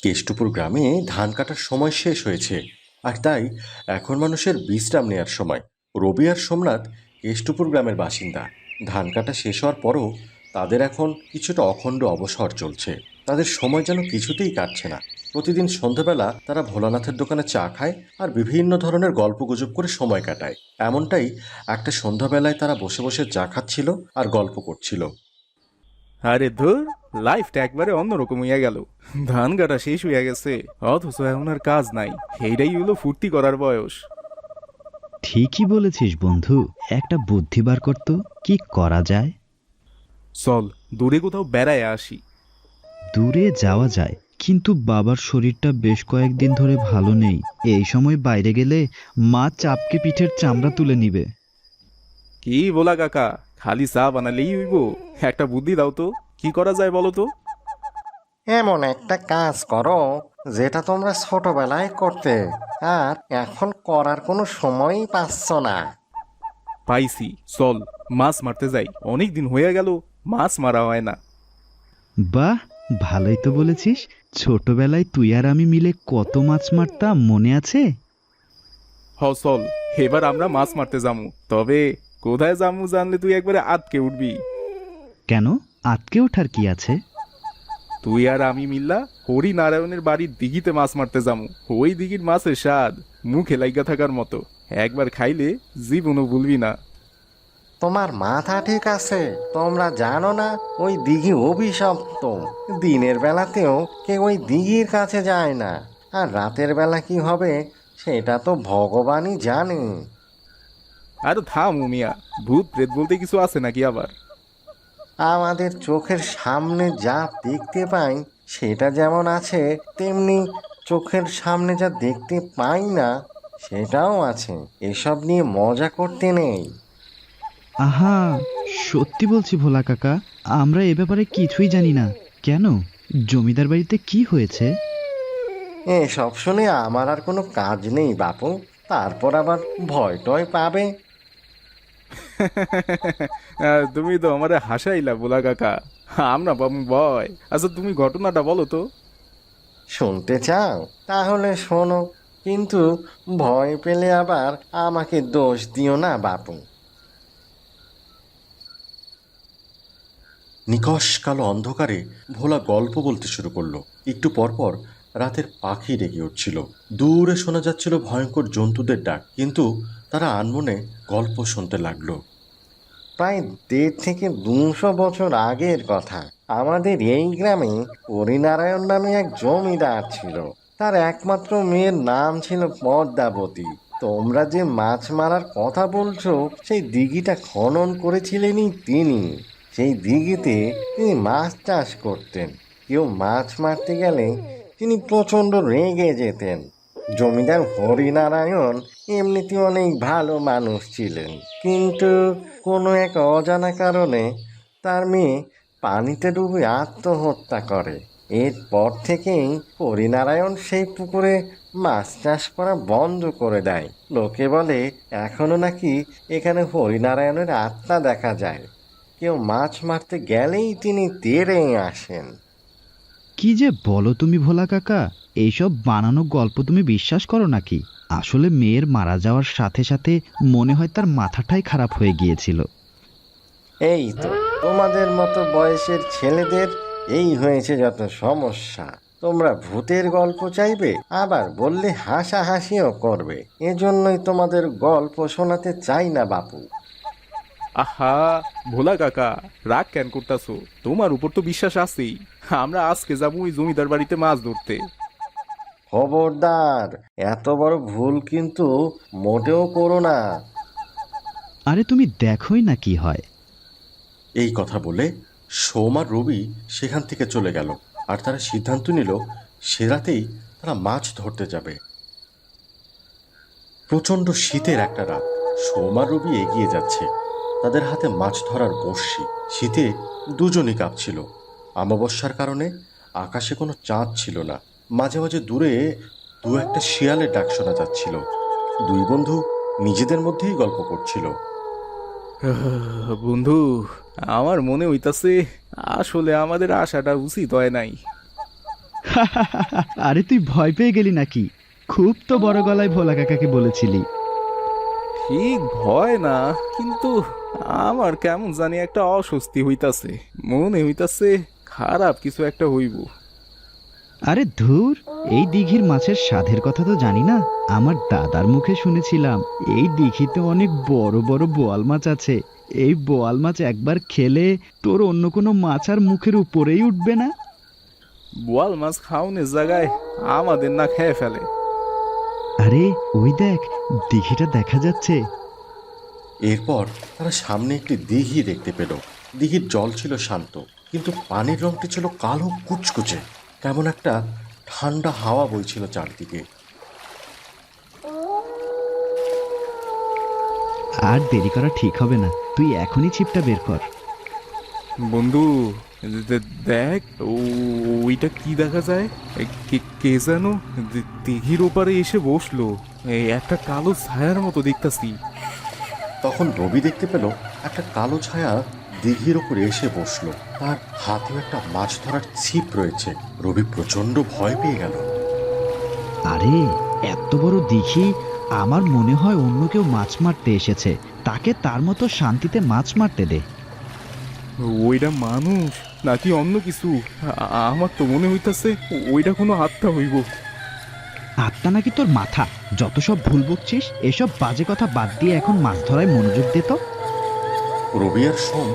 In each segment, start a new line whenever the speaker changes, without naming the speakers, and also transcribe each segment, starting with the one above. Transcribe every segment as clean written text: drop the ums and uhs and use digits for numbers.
কেষ্টপুর গ্রামে ধান কাটার সময় শেষ হয়েছে, আর তাই এখন মানুষের বিশ্রাম নেওয়ার সময়। রবি আর সোমনাথ কেষ্টপুর গ্রামের বাসিন্দা। ধান কাটা শেষ হওয়ার পরও তাদের এখন কিছুটা অখণ্ড অবসর চলছে। তাদের সময় যেন কিছুতেই কাটছে না। প্রতিদিন সন্ধ্যাবেলা তারা ভোলানাথের দোকানে চা খায় আর বিভিন্ন ধরনের গল্পগুজব করে সময় কাটায়। এমনটাই একটা সন্ধ্যাবেলায় তারা বসে বসে চা খাচ্ছিল আর গল্প করছিল।
আরে ধুর, লাইফটা একবারে অন্যরকম হইয়া গেল। ধান কাটা শেষ হইয়া গেছে, অথচ এখন আর কাজ নাই। এইটাই হলো ফুর্তি করার বয়স।
ঠিকই বলেছিস বন্ধু। একটা বুদ্ধি বার করতো, কি করা যায়?
চল দূরে কোথাও বেড়ায় আসি।
দূরে যাওয়া যায়, কিন্তু বাবার শরীরটা বেশ কয়েকদিন ধরে ভালো নেই। এই সময় বাইরে গেলে মা চাপকে পিঠের চামড়া তুলে নিবে।
কি বলা কাকা, খালি চা বানালেই হইব? একটা বুদ্ধি দাও তো, কি করা যায় বলো তো।
এমন একটা কাজ করো যেটা তোমরা ছোটবেলায় করতে আর এখন করার কোনো সময়ই পাচ্ছ না।
পাইছি, চল মাছ মারতে যাই। অনেক দিন হয়ে গেল মাছ মারা হয় না।
বাহ, ভালোই তো বলেছিস। ছোটবেলায় তুই আর আমি মিলে কত মাছ মারতাম, মনে আছে?
চল এবার আমরা মাছ মারতে যামু। তবে কোথায় যামু জানলে তুই একবারে আটকে উঠবি।
কেন, আটকে ওঠার কি আছে?
তুই আর আমি মিল্লা হরিনারায়ণের বাড়ির দিঘিতে মাছ মারতে যামু। ওই দিঘির মাছের স্বাদ মুখে লাইগা থাকার মতো। একবার খাইলে জীবনও ভুলবি না।
তোমার মাথা ঠিক আছে? তোমরা জানো না ওই দিঘি অভিশপ্ত। দিনের বেলাতেও কেউ ওই দিঘির কাছে যায় না, আর রাতের বেলা কি হবে সেটা তো ভগবানই জানে।
আরে থাম মিয়া, ভূত প্রেত বলতে কিছু আছে নাকি আবার?
আমাদের চোখের সামনে যা দেখতে পাই সেটা যেমন আছে, তেমনি চোখের সামনে যা দেখতে পাই না সেটাও আছে। এসব নিয়ে মজা করতে নেই।
আহা, সত্যি বলছি ভোলা কাকা, আমরা এ ব্যাপারে কিছুই জানি না। কেন, জমিদার বাড়িতে কি হয়েছে?
এসব শুনে আমার আর কোনো কাজ নেই বাপু। তারপর আবার ভয় টয় পাবে।
তুমি তো আমারে হাসাইলা বোলা কাকা। আমরা পাবো ভয়? আচ্ছা তুমি ঘটনাটা বলো তো।
শুনতে চাও? তাহলে শোনো, কিন্তু ভয় পেলে আবার আমাকে দোষ দিও না বাপু।
নিকষ কালো অন্ধকারে ভোলা গল্প বলতে শুরু করলো। একটু পরপর রাতের পাখি ডেকে উঠছিল। দূরে শোনা যাচ্ছিল ভয়ঙ্কর জন্তুদের ডাক, কিন্তু তারা আনমনে গল্প শুনতে লাগলো।
প্রায় 150 থেকে 200 বছর আগের কথা। আমাদের এই গ্রামে হরিনারায়ণ নামে এক জমিদার ছিল। তার একমাত্র মেয়ের নাম ছিল পদ্মাবতী। তোমরা যে মাছ মারার কথা বলছো, সেই দিঘিটা খনন করেছিলেনই তিনি। সেই দিঘিতে তিনি মাছ চাষ করতেন। কেউ মাছ মারতে গেলে তিনি প্রচণ্ড রেগে যেতেন। জমিদার হরিনারায়ণ এমনিতে অনেক ভালো মানুষ ছিলেন, কিন্তু কোনো এক অজানা কারণে তার মেয়ে পানিতে ডুবে আত্মহত্যা করে। এরপর থেকেই হরিনারায়ণ সেই পুকুরে মাছ চাষ করা বন্ধ করে দেয়। লোকে বলে এখনো নাকি এখানে হরিনারায়ণের আত্মা দেখা যায়। কেউ মাছ মারতে গেলেই তিনি তেড়ে আসেন।
কি যে বলো তুমি ভোলা কাকা, এইসব বানানো গল্প তুমি বিশ্বাস করো নাকি? আসলে মেয়ের মারা যাওয়ার সাথে সাথে মনে হয় তার মাথাটাই খারাপ হয়ে গিয়েছিল।
এই তো তোমাদের মতো বয়সের ছেলেদের এই হয়েছে যত সমস্যা। তোমরা ভূতের গল্প চাইবে, আবার বললে হাসাহাসিও করবে। এজন্যই তোমাদের গল্প শোনাতে চাই না বাপু।
আহা, ভোলা কাকা রাগ কেন করতাছো? তোমার উপর তো বিশ্বাস আছেই। আমরা আজকে যাবো ওই জমিদার বাড়িতে মাছ ধরতে।
খবরদার, এত বড় ভুল কিন্তু মোটেও করো না।
আরে তুমি দেখোই না কি হয়।
এই কথা বলে সোম আর রবি সেখান থেকে চলে গেল, আর তারা সিদ্ধান্ত নিল সে রাতেই তারা মাছ ধরতে যাবে। প্রচণ্ড শীতের একটা রাত। সোম আর রবি এগিয়ে যাচ্ছে, তাদের হাতে মাছ ধরার বড়শি। শীতে দুজনই কাঁপছিল। অমাবস্যার কারণে আকাশে কোনো চাঁদ ছিল না। মাঝে মাঝে দূরে দু একটা শিয়ালের ডাক শোনা যাচ্ছিল। দুই বন্ধু নিজেদের মধ্যেই গল্প করছিল।
বন্ধু, আমার মনে হইতাছে আসলে আমাদের আশাটা উচিত হয় নাই।
আরে তুই ভয় পেয়ে গেলি নাকি? খুব তো বড় গলায় ভোলা কাকাকে বলেছিলি।
ঠিক ভয় না, কিন্তু আমার কেমন জানি একটা অস্বস্তি হইতাছে, মনে হইতাছে খারাপ কিছু একটা হইব।
আরে ধুর, এই দিঘির মাছের স্বাদের কথা তো জানি না। আমার দাদার মুখে শুনেছিলাম এই দিঘিতে অনেক বড় বড় বোয়াল মাছ আছে। এই বোয়াল মাছ একবার খেলে তোর অন্য কোনো মাছ আর মুখের উপরেই উঠবে না।
বোয়াল মাছ খাওনের জায়গায় আমাদের না খেয়ে ফেলে।
আরে ওই দেখ, দিঘিটা দেখা যাচ্ছে।
এরপর তারা সামনে একটি দিঘি দেখতে পেল। দিঘির জল ছিল শান্ত, কিন্তু পানির রংটি ছিল কালো কুচকুচে। কেমন একটা ঠান্ডা হাওয়া বইছিল চারদিকে।
আর দেরি করা ঠিক হবে না, তুই এখনই ছিপটা বের কর।
বন্ধু, দেখ ওইটা কি দেখা যায়? কে যেন দিঘির ওপারে এসে বসলো, এই একটা কালো ছায়ার মতো দেখতাছি।
তখন রবি দেখতে পেল একটা কালো ছায়া দিঘির ওপরে এসে বসলো। তার হাতেও একটা মাছ ধরার ছিপ রয়েছে। রবি প্রচন্ড ভয় পেয়ে গেল।
আরে এত বড় দিঘি, আমার মনে হয় অন্য কেউ মাছ মারতে এসেছে। তাকে তার মতো শান্তিতে মাছ মারতে দে।
ওইটা মানুষ নাকি অন্য কিছু? আমার তো মনে হইতাছে ওইটা কোনো আত্মা হইব।
আত্মা নাকি তোর মাথা! যত সব ভুল বকছিস, এসব বাজে কথা বাদ দিয়ে এখন মাছ ধরায় মনোযোগ দে তো।
রবি আর সোম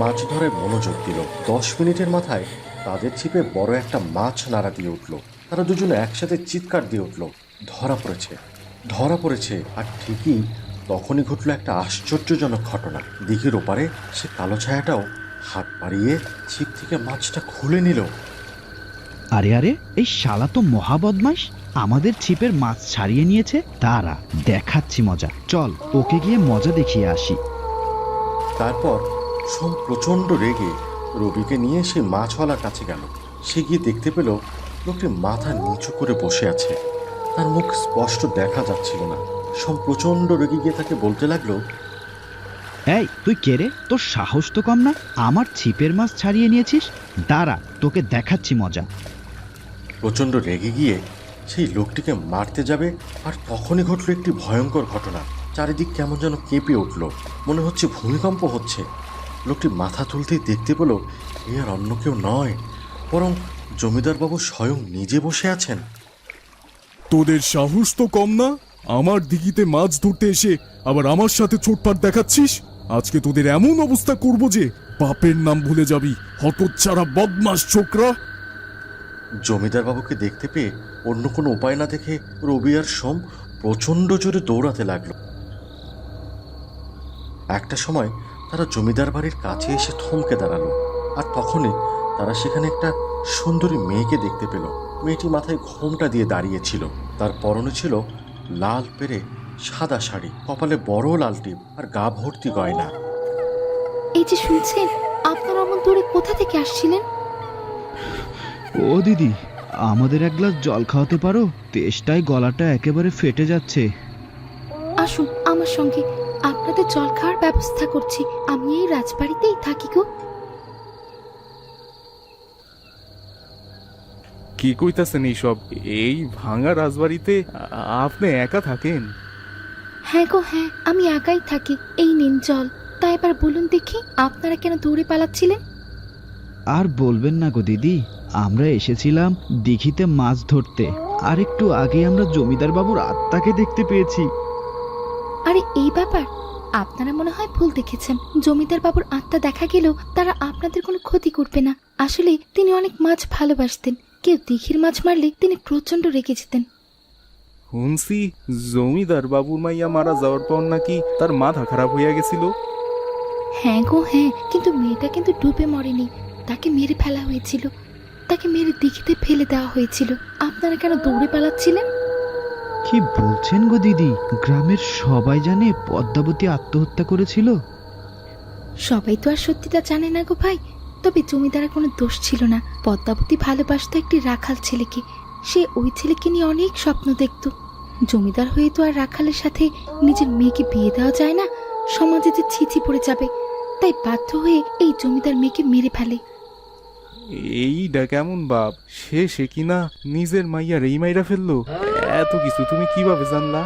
মাছ ধরে মনোযোগ দিল। 10 মিনিটের মাথায় তাদের ছিপে বড় একটা মাছ নাড়া দিয়ে উঠল। তারা দুজনে একসাথে চিৎকার দিয়ে উঠল, ধরা পড়েছে, ধরা পড়েছে। আর ঠিকই তখনই ঘটল একটা আশ্চর্যজনক ঘটনা। দিঘির ওপারে সে কালো ছায়াটাও হাত বাড়িয়ে ছিপ থেকে মাছটা খুলে নিল।
আরে আরে, এই শালা তো মহা বদমাইশ, আমাদের ছিপের মাছ ছাড়িয়ে নিয়েছে। দাঁড়া, দেখাচ্ছি মজা, চল ওকে গিয়ে মজা দেখিয়ে আসি।
তারপর সোম প্রচণ্ড রেগে রবিকে নিয়ে সে মাছওয়ালার কাছে গেল। সে গিয়ে দেখতে পেল লোকটি মাথা নিচু করে বসে আছে। তার মুখ স্পষ্ট দেখা যাচ্ছিল না। সোম প্রচণ্ড রেগে গিয়ে তাকে বলতে লাগলো,
এই তুই কে রে? তোর সাহস তো কম না, আমার ছিপের মাছ ছাড়িয়ে নিয়েছিস। দাঁড়া, তোকে দেখাচ্ছি মজা।
প্রচণ্ড রেগে গিয়ে সেই লোকটিকে মারতে যাবে, আর তখনই ঘটল একটি ভয়ঙ্কর ঘটনা। চারিদিক কেমন যেন কেঁপে উঠল, মনে হচ্ছে ভূমিকম্প হচ্ছে। লোকটি মাথা তুলতেই দেখতে পেল এ আর অন্য কেউ নয়, বরং জমিদারবাবু স্বয়ং নিজে বসে আছেন।
তোদের সাহস তো কম না, আমার দিঘিতে মাছ ধরতে এসে আবার আমার সাথে ছোটপাট দেখাচ্ছিস। আজকে তোদের এমন অবস্থা করব যে বাপের নাম ভুলে যাবি, হতচ্ছাড়া বদমাস ছোকরা।
জমিদারবাবুকে দেখতে পেয়ে অন্য কোনো উপায় না দেখে রবি আর সোম প্রচণ্ড জোরে দৌড়াতে লাগলো। একটা সময় তারা জমিদার বাড়ির কাছে এসে থমকে দাঁড়ালো। আর তখনই তারা সেখানে একটা সুন্দরী মেয়েকে দেখতে পেল। মেয়েটি মাথায় ঘোমটা দিয়ে দাঁড়িয়েছিল। তার পরনে ছিল লাল পেরে সাদা শাড়ি, কপালে বড় লাল টিপ, আর গা ভর্তি গয়না।
এই যে শুনছেন, আপনারা অমন দূরে কোথা থেকে আসছিলেন?
ও দিদি, আমাদের এক গ্লাস জল খাওয়াতে পারো? তেষ্টায় গলাটা একেবারে ফেটে যাচ্ছে।
আসুন আমার সঙ্গে, আপনাদের জল খাওয়ার ব্যবস্থা করছি। আমি এই রাজবাড়িতেই থাকি গো।
কি কইতাছেন এইসব? এই ভাঙা রাজবাড়িতে আপনি একা থাকেন?
হ্যাঁ গো হ্যাঁ, আমি একাই থাকি। এই নিন জল। তাই এবার বলুন দেখি, আপনারা কেন দৌড়ে পালাচ্ছিলেন?
আর বলবেন না গো দিদি, আমরা এসেছিলাম দিঘিতে মাছ ধরতে, আর একটু আগে আমরা জমিদার বাবুর আত্মাকে দেখতে পেয়েছি।
আরে এই ব্যাপার, আপনারা মনে হয় ভুল দেখেছেন। জমিদার বাবুর আত্মা দেখা গেলেও তারা আপনাদের কোনো ক্ষতি করবে না। আসলে তিনি অনেক মাছ ভালোবাসতেন। কেউ দিঘির মাছ মারলে তিনি প্রচন্ড রেগে যেতেন।
শুনছি জমিদার বাবুর মাইয়া মারা যাওয়ার পর নাকি তার মাথা খারাপ হইয়া গেছিল।
হ্যাঁ গো হ্যাঁ, কিন্তু মেয়েটা কিন্তু ডুবে মরেনি, তাকে মেরে ফেলা হয়েছিল। তাকে মেরে দিঘিতে ফেলে দেওয়া হয়েছিল। আপনারা কেন দৌড়ে পালাচ্ছিলেন?
কি বলছেন গো দিদি? গ্রামের সবাই জানে পদ্মাবতী আত্মহত্যা করেছিল?
সবাই তো আর সত্যিটা জানে না গো ভাই। তবে জমিদারের কোনো দোষ ছিল না। পদ্মাবতী ভালোবাসতো একটি রাখাল ছেলেকে। সে ওই ছেলেকে নিয়ে অনেক স্বপ্ন দেখত। জমিদার হয়ে তো আর রাখালের সাথে নিজের মেয়েকে বিয়ে দেওয়া যায় না, সমাজে যে ছিছি পড়ে যাবে। তাই বাধ্য হয়ে এই জমিদার মেয়েকে মেরে ফেলে।
এইটা কেমন বাপ, সে কিনা নিজের মাইয়ার এই মাইরা ফেললো? এত কিছু তুমি কিভাবে জানলা?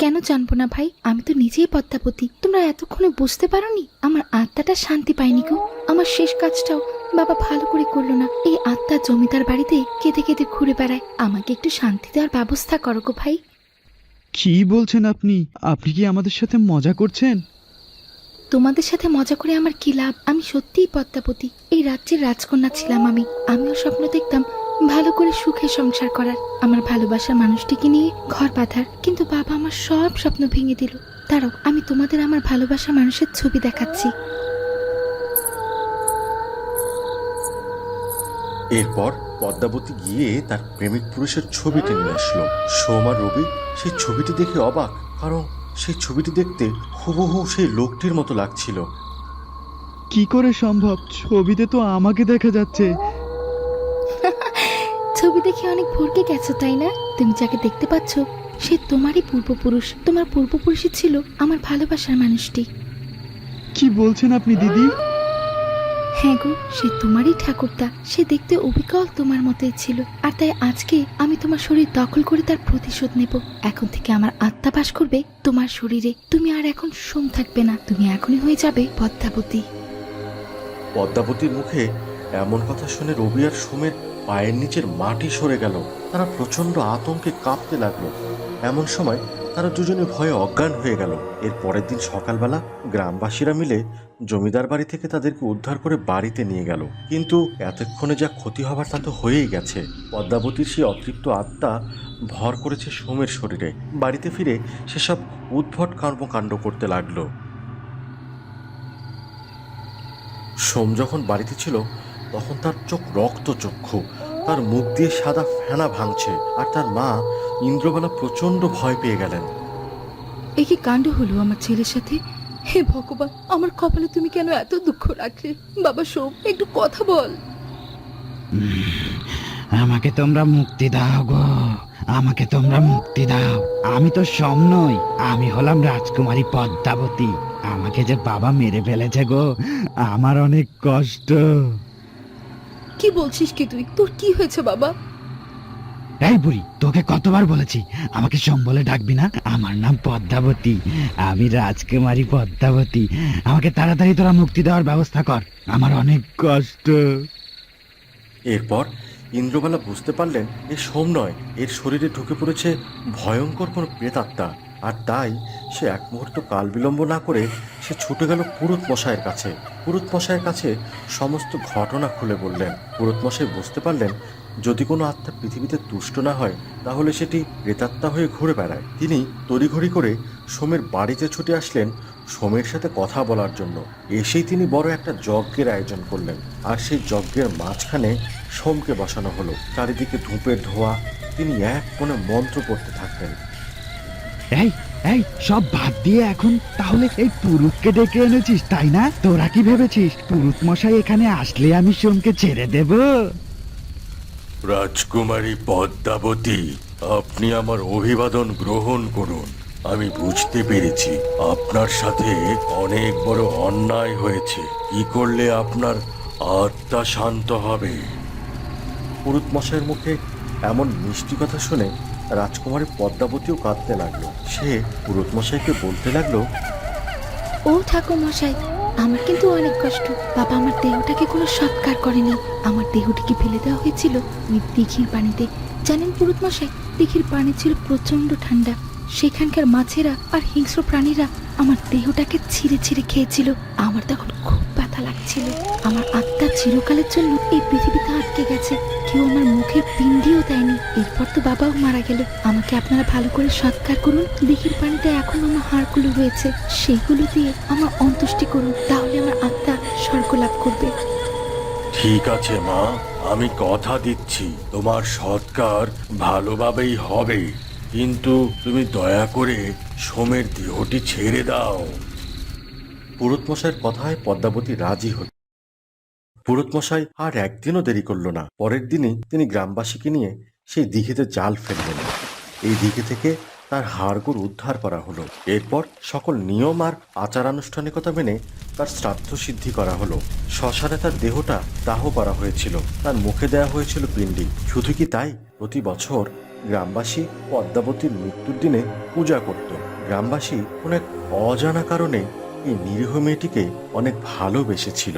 কেন জানবো না ভাই, আমি তো নিজেই পদ্মাবতী। তোমরা এতক্ষণে বুঝতে পারোনি? আমার আত্মাটা শান্তি পায়নি গো। আমার শেষ কাজটাও বাবা ভালো করে করলো না। এই আত্মা জমিদার বাড়িতে কেঁদে কেঁদে ঘুরে বেড়ায়। আমাকে একটু শান্তি দেওয়ার ব্যবস্থা করো গো ভাই।
কি বলছেন আপনি? আপনি কি আমাদের সাথে মজা করছেন?
তোমাদের সাথে মজা করে আমার কি লাভ? আমি সত্যিই পদ্মাবতী। এই রাজ্যের রাজকন্যা ছিলাম আমি। আমিও স্বপ্ন দেখতাম ভালো করে সুখে সংসার করার, আমার ভালোবাসার মানুষটিকে নিয়ে ঘর বাঁধার। কিন্তু বাবা আমার সব স্বপ্ন ভেঙে দিল। দাঁড়াও, আমি তোমাদের আমার ভালোবাসার মানুষের ছবি দেখাচ্ছি।
এরপর পদ্মাবতী গিয়ে তার প্রেমিক পুরুষের ছবিটি নিয়ে আসলো। সোম আর রবি সেই ছবিটি দেখে অবাক, কারণ সেই ছবিটি দেখতে হুবহু সেই লোকটির মতো লাগছিল।
কি করে সম্ভব? ছবিতে তো আমাকে দেখা যাচ্ছে।
ছবি দেখে অনেক ভরকে গেছো তাই না? তুমি যাকে দেখতে পাচ্ছ সে তোমারই পূর্বপুরুষ। তোমার পূর্বপুরুষই ছিল আমার ভালোবাসার মানুষটি।
কি বলছেন আপনি দিদি?
হ্যাঁ গো, সে তোমারই ঠাকুরদা। সে দেখতে অবিকল তোমার মতোই ছিল। আর তাই আজকে আমি তোমার শরীর দখল করে তার প্রতিশোধ নেব। এখন থেকে আমার আত্মা বাস করবে তোমার শরীরে। তুমি আর এখন সোম থাকবে না, তুমি এখনই হয়ে যাবে পদ্মাবতী।
পদ্মাবতীর মুখে এমন কথা শুনে রবি আর সোমের পায়ের নিচের মাটি সরে গেল। তারা প্রচন্ড আতঙ্কে কাঁপতে লাগলো। এমন সময় তারা দুজনে ভয়ে অজ্ঞান হয়ে গেল। এর পরের দিন সকালবেলা গ্রামবাসীরা মিলে জমিদার বাড়ি থেকে তাদেরকে উদ্ধার করে বাড়িতে নিয়ে গেল। কিন্তু এতক্ষণে যা ক্ষতি হবার তা তো হয়েই গেছে। পদ্মাবতীর সেই অতৃপ্ত আত্মা ভর করেছে সোমের শরীরে। বাড়িতে ফিরে সেসব উদ্ভট কর্মকাণ্ড করতে লাগলো। সোম যখন বাড়িতে ছিল তখন তার চোখ রক্তচক্ষু, তার মুখ দিয়ে সাদা ফেনা ভাঙছে। আর তার মা ইন্দ্রবালা প্রচন্ড ভয় পেয়ে গেলেন।
এ কি কাণ্ড হলো আমার ছেলের সাথে? হে ভগবান, আমার কপালে তুমি কেন এত দুঃখ রাখলে? বাবা সোম, একটু কথা বল।
আমাকে তোমরা মুক্তি দাও গো, আমাকে তোমরা মুক্তি দাও। আমি তো সোম নই, আমি হলাম রাজকুমারী পদ্মাবতী। আমাকে যে বাবা মেরে ফেলেছে গো, আমার অনেক কষ্ট।
কি বলছিস কি তুই? তোর কি হয়েছে বাবা?
এই বুড়ি, তোকে কতবার বলেছি আমাকে সোম বলে ডাকবি না? আমার নাম পদ্মাবতী, আমি রাজকুমারী পদ্মাবতী। আমাকে তাড়াতাড়ি তোরা মুক্তি দেওয়ার ব্যবস্থা কর, আমার অনেক কষ্ট।
এরপর ইন্দ্রবালা বুঝতে পারলেন এ সোম নয়, এর শরীরে ঢুকে পড়েছে ভয়ঙ্কর কোনো প্রেতাত্মা। আর তাই সে এক মুহূর্ত কাল বিলম্ব না করে সে ছুটে গেল পুরুত মশাইয়ের কাছে। পুরুত মশাইয়ের কাছে সমস্ত ঘটনা খুলে বললেন। পুরুত মশাই বুঝতে পারলেন যদি কোনো আত্মা পৃথিবীতে তুষ্ট না হয় তাহলে সেটি প্রেতাত্মা হয়ে ঘুরে বেড়ায়। তিনি তড়িঘড়ি করে সোমের বাড়িতে ছুটে আসলেন সোমের সাথে কথা বলার জন্য। এসেই তিনি বড় একটা যজ্ঞের আয়োজন করলেন। আর সেই যজ্ঞের মাঝখানে সোমকে বসানো হলো। চারিদিকে ধূপের ধোঁয়া। তিনি এক মনে মন্ত্র পড়তে থাকলেন।
এই এই সব বাদ দিয়ে এখন তাহলে এই পুরুতকে ডেকে এনেছিস তাই না? তোরা কি ভেবেছিস পুরুত মশাই এখানে আসলে আমি সোমকে ছেড়ে দেব?
রাজকুমারী পদ্মাবতী, আপনি আমার অভিবাদন গ্রহণ করুন। আমি বুঝতে পেরেছি আপনার সাথে অনেক বড় অন্যায় হয়েছে। কি করলে আপনার আত্মা শান্ত হবে? পুরুত মশাইয়ের মুখে এমন মিষ্টি কথা শুনে রাজকুমারী পদ্মাবতীও কাঁদতে লাগলো। সে পুরুত মশাইকে বলতে লাগলো,
ও ঠাকুর মশাই, আমার কিন্তু অনেক কষ্ট। বাবা আমার দেহটাকে কোনো সৎকার করেনি। আমার দেহটিকে ফেলে দেওয়া হয়েছিল ওই দিঘির পানিতে। জানেন পুরুত মশাই, দিঘির পানি ছিল প্রচন্ড ঠান্ডা। সেখানকার মাছেরা আর হিংস্র প্রাণীরা আমার দেহটাকে ছিঁড়ে ছিঁড়ে খেয়েছিল। আমার তখন খুব ব্যথা লাগছিল। আমার আত্মা চিরকালের জন্য এই পৃথিবীতে আটকে গেছে। কেউ আমার মুখে পিণ্ডিও দেয়নি। এরপর তো বাবাও মারা গেল। আমাকে আপনারা ভালো করে সৎকার করুন। দিঘির পানিতে এখন আমার হাড়গুলো রয়েছে, সেইগুলো দিয়ে আমার অন্ত্যেষ্টি করুন, তাহলে আমার আত্মা স্বর্গ লাভ করবে।
ঠিক আছে মা, আমি কথা দিচ্ছি তোমার সৎকার ভালোভাবেই হবে। কিন্তু তুমি দয়া করে সোমের দেহটি ছেড়ে দাও। পুরুত মশাইয়ের কথায় পদ্মাবতী রাজি হল। পুরুত মশাই আর একদিনও দেরি করল না। পরের দিনই তিনি গ্রামবাসীকে নিয়ে সেই দিঘিতে জাল ফেললেন। এই দিঘি থেকে তার হাড়গোড় উদ্ধার করা হলো। এরপর সকল নিয়ম আর আচার আনুষ্ঠানিকতা মেনে তার শ্রাদ্ধ সিদ্ধি করা হলো। শ্মশানে তার দেহটা দাহ করা হয়েছিল, তার মুখে দেওয়া হয়েছিল পিণ্ডি। শুধু কি তাই, প্রতি বছর গ্রামবাসী পদ্মাবতীর মৃত্যুর দিনে পূজা করত। গ্রামবাসী অনেক অজানা কারণে এই নিরীহ মেয়েটিকে অনেক ভালোবেসেছিল।